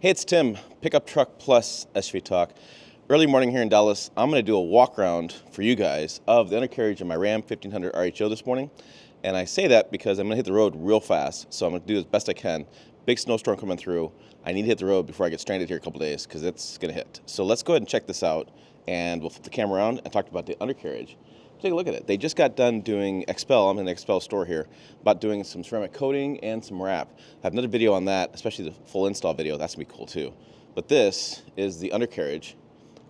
Hey, it's Tim, Pickup Truck Plus SUV Talk. Early morning here in Dallas, I'm going to do a walk around for you guys of the undercarriage of my Ram 1500 RHO this morning. And I say that because I'm going to hit the road real fast, so I'm going to do as best I can. Big snowstorm coming through. I need to hit the road before I get stranded here a couple days because it's going to hit. So let's go ahead and check this out, and we'll flip the camera around and talk about the undercarriage. Take a look at it. They just got done doing XPEL. I'm in the XPEL store here, about doing some ceramic coating and some wrap. I have another video on that, especially the full install video. That's gonna be cool too. But this is the undercarriage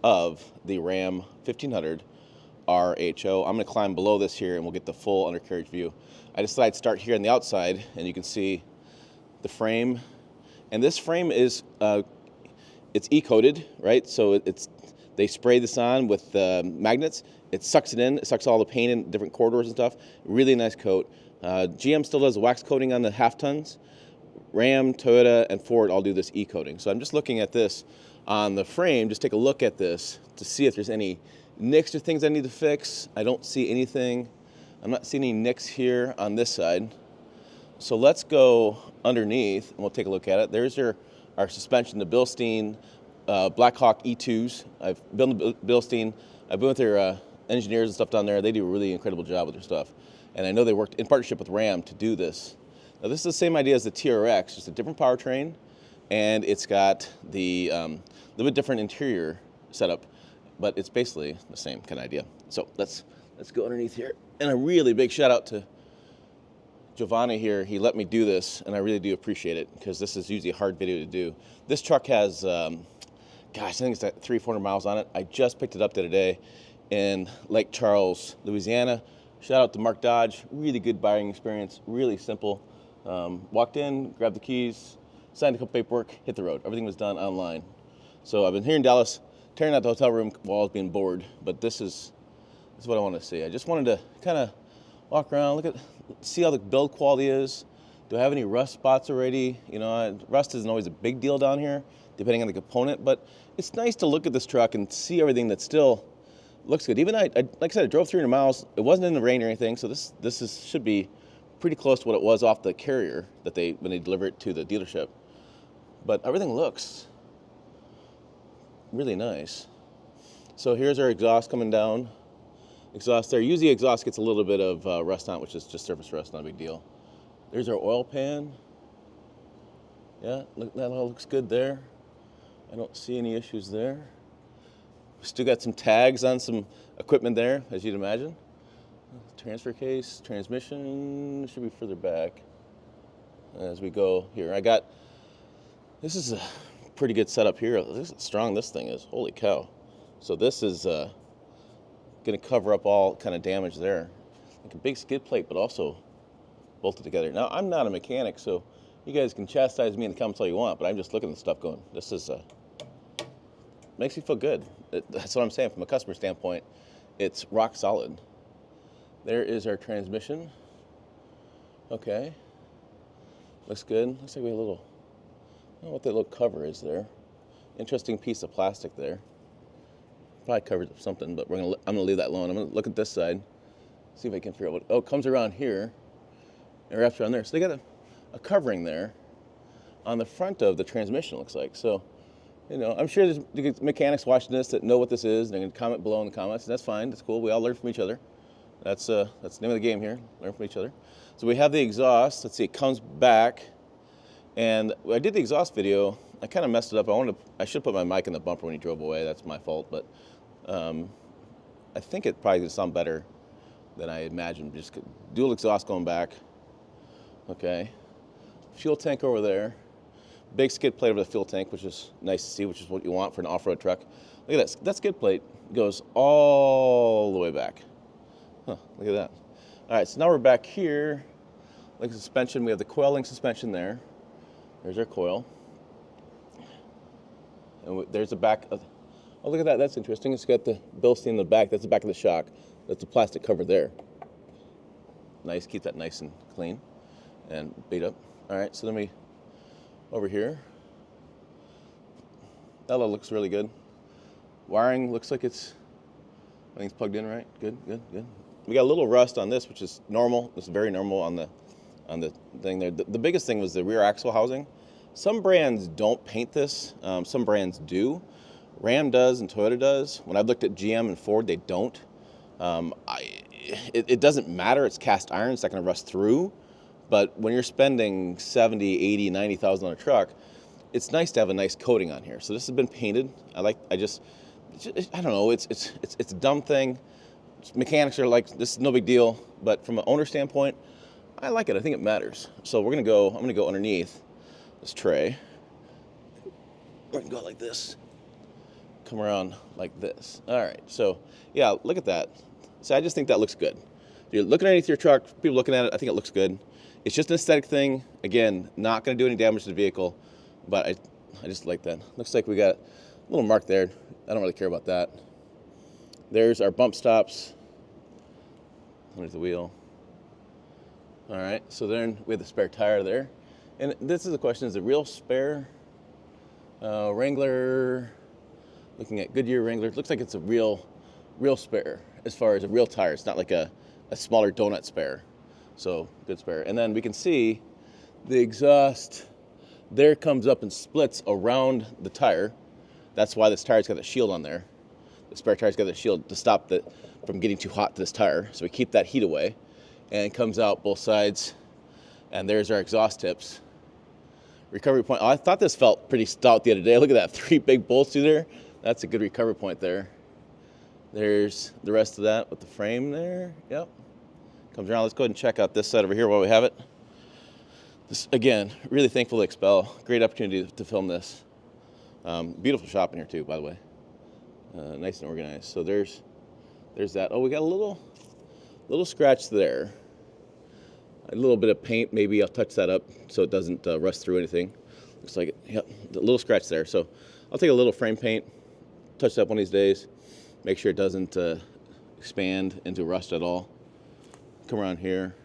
of the Ram 1500 RHO. I'm gonna climb below this here and we'll get the full undercarriage view. I decided to start here on the outside, and you can see the frame. And this frame is, it's E-coated, right? So they spray this on with magnets. It sucks it in. It sucks all the paint in different corridors and stuff. Really nice coat. GM still does wax coating on the half tons. Ram, Toyota, and Ford all do this E-coating. So I'm just looking at this on the frame. Just take a look at this to see if there's any nicks or things I need to fix. I don't see anything. I'm not seeing any nicks here on this side. So let's go underneath and we'll take a look at it. There's our suspension, the Bilstein Blackhawk E2s. I've built the Bilstein. I've been with their engineers and stuff down there. They do a really incredible job with their stuff. And I know they worked in partnership with Ram to do this. Now this is the same idea as the TRX, just a different powertrain, and it's got the little bit different interior setup, but it's basically the same kind of idea. So let's go underneath here. And a really big shout out to Giovanni here. He let me do this, and I really do appreciate it because this is usually a hard video to do. This truck has, gosh, I think it's got 300-400 miles on it. I just picked it up the other day in Lake Charles, Louisiana. Shout out to Mark Dodge. Really good buying experience, really simple. Walked in, grabbed the keys, signed a couple paperwork, hit the road. Everything was done online. So I've been here in Dallas, tearing out the hotel room while I was being bored, but this is what I want to see. I just wanted to kind of walk around, see how the build quality is. Do I have any rust spots already? You know, rust isn't always a big deal down here, depending on the component, but it's nice to look at this truck and see everything that still looks good. Even like I said, I drove 300 miles. It wasn't in the rain or anything, so this should be pretty close to what it was off the carrier when they deliver it to the dealership. But everything looks really nice. So here's our exhaust coming down. Exhaust there. Usually exhaust gets a little bit of rust on it, which is just surface rust, not a big deal. There's our oil pan. Yeah, look, that all looks good there. I don't see any issues there. Still got some tags on some equipment there, as you'd imagine. Transfer case, transmission should be further back as we go here. This is a pretty good setup here. This is strong this thing is, holy cow. So this is gonna cover up all kind of damage there. Like a big skid plate, but also bolted together. Now, I'm not a mechanic, so you guys can chastise me in the comments all you want, but I'm just looking at the stuff going, this is, makes me feel good. That's what I'm saying from a customer standpoint. It's rock solid. There is our transmission. Okay. Looks good. Looks like we have a little, I don't know what that little cover is there. Interesting piece of plastic there. Probably covers up something, but I'm gonna leave that alone. I'm gonna look at this side, see if I can figure out what, oh, it comes around here and wraps around there. So they got a covering there on the front of the transmission, looks like. So, you know, I'm sure there's mechanics watching this that know what this is, and they're gonna comment below in the comments, and that's fine, that's cool. We all learn from each other. That's the name of the game here, learn from each other. So we have the exhaust. Let's see, it comes back. And when I did the exhaust video, I kind of messed it up. I should put my mic in the bumper when he drove away. That's my fault, but I think it probably gonna sound better than I imagined. Just dual exhaust going back. Okay. Fuel tank over there. Big skid plate over the fuel tank, which is nice to see, which is what you want for an off-road truck. Look at that. That skid plate goes all the way back. Huh, look at that. All right, so now we're back here. Look at the suspension. We have the coil link suspension there. There's our coil. And there's the back of, oh, look at that. That's interesting. It's got the Bilstein in the back. That's the back of the shock. That's the plastic cover there. Nice. Keep that nice and clean and beat up. All right, so then we, over here. That looks really good. Wiring looks like everything's plugged in right. Good, good, good. We got a little rust on this, which is normal. It's very normal on the thing there. The biggest thing was the rear axle housing. Some brands don't paint this. Some brands do. Ram does and Toyota does. When I've looked at GM and Ford, they don't. It doesn't matter. It's cast iron. It's not going to rust through. But when you're spending 70, 80, 90,000 on a truck, it's nice to have a nice coating on here. So this has been painted. I don't know. It's a dumb thing. Mechanics are like, this is no big deal. But from an owner standpoint, I like it. I think it matters. So I'm gonna go underneath this tray. We're gonna go like this. Come around like this. All right. So yeah, look at that. So I just think that looks good. You're looking underneath your truck. People looking at it. I think it looks good. It's just an aesthetic thing. Again, not going to do any damage to the vehicle, but I just like that. Looks like we got a little mark there. I don't really care about that. There's our bump stops underneath the wheel. All right, so then we have the spare tire there. And this is the question, is it real spare? Wrangler, looking at Goodyear Wrangler, it looks like it's a real spare as far as a real tire. It's not like a smaller donut spare. So good spare. And then we can see the exhaust there comes up and splits around the tire. That's why this tire's got the shield on there. The spare tire's got the shield to stop it from getting too hot to this tire. So we keep that heat away. And it comes out both sides. And there's our exhaust tips. Recovery point. Oh, I thought this felt pretty stout the other day. Look at that, 3 big bolts through there. That's a good recovery point there. There's the rest of that with the frame there. Yep. Comes around. Let's go ahead and check out this side over here while we have it. This, again, really thankful to Expel. Great opportunity to film this. Beautiful shop in here too, by the way. Nice and organized. So there's that. Oh, we got a little scratch there. A little bit of paint. Maybe I'll touch that up so it doesn't rust through anything. Looks like it. Yep, a little scratch there. So I'll take a little frame paint, touch it up one of these days, make sure it doesn't expand into rust at all. Come around here.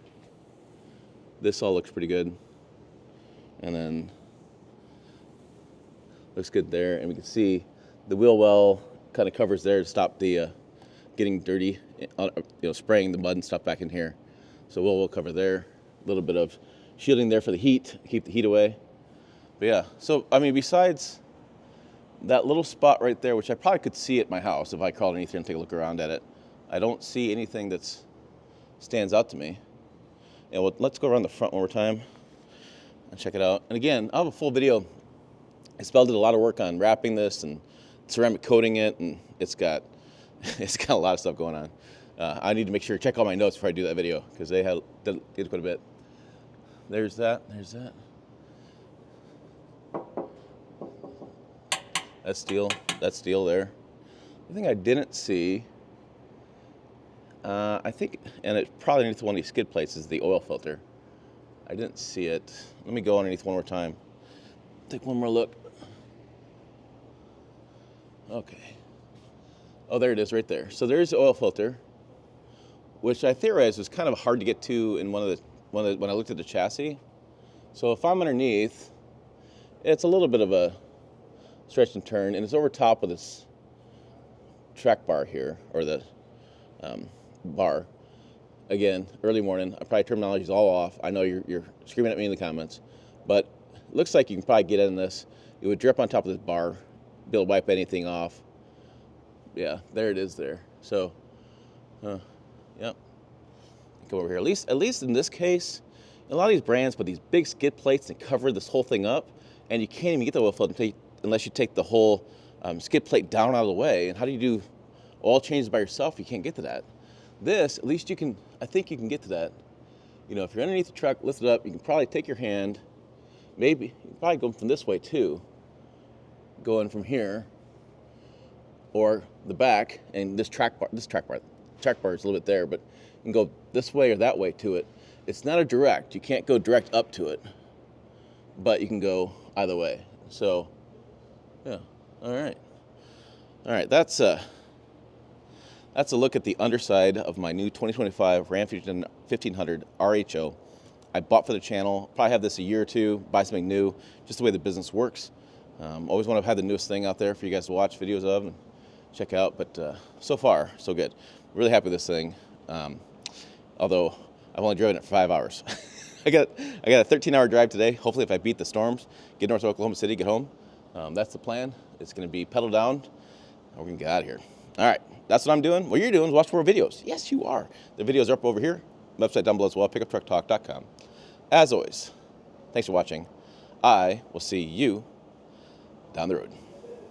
This all looks pretty good. And then looks good there. And we can see the wheel well kind of covers there to stop the getting dirty, spraying the mud and stuff back in here. So wheel well cover there. A little bit of shielding there for the heat, keep the heat away. But yeah, so I mean, besides that little spot right there, which I probably could see at my house if I crawled underneath here and take a look around at it, I don't see anything that stands out to me. And let's go around the front one more time and check it out. And again, I'll have a full video. Expel did a lot of work on wrapping this and ceramic coating it, and it's got a lot of stuff going on. I need to make sure to check all my notes before I do that video because they did quite a bit. There's that. That's steel. That's steel there. The thing I didn't see, I think, and it's probably underneath one of these skid plates, is the oil filter. I didn't see it. Let me go underneath one more time. Take one more look. Okay. Oh, there it is right there. So there's the oil filter, which I theorized was kind of hard to get to in when I looked at the chassis. So if I'm underneath, it's a little bit of a stretch and turn, and it's over top of this track bar here, or the bar. Again, early morning, I probably terminology is all off. I know you're screaming at me in the comments, but it looks like you can probably get in this. It would drip on top of this bar, be able to wipe anything off. Yeah, there it is there. So, yep. Come over here. At least in this case, a lot of these brands put these big skid plates and cover this whole thing up, and you can't even get the oil filter unless you take the whole skid plate down out of the way. And how do you do oil changes by yourself? You can't get to that. This, at least I think you can get to that. If you're underneath the truck, lift it up, you can probably take your hand, maybe, you can probably go from this way too, going from here, or the back, and this track bar is a little bit there, but you can go this way or that way to it. It's not a direct, you can't go direct up to it, but you can go either way. So, yeah, all right, that's a look at the underside of my new 2025 Ram 1500 RHO. I bought for the channel, probably have this a year or two, buy something new, just the way the business works. Always want to have the newest thing out there for you guys to watch videos of and check out, but so far, so good. Really happy with this thing, although I've only driven it for 5 hours. I got a 13-hour drive today. Hopefully, if I beat the storms, get north to Oklahoma City, get home. That's the plan. It's going to be pedal down, and we're going to get out of here. All right, that's what I'm doing. What you're doing is watch more videos. Yes, you are. The videos are up over here. Website down below as well, pickuptrucktalk.com. As always, thanks for watching. I will see you down the road.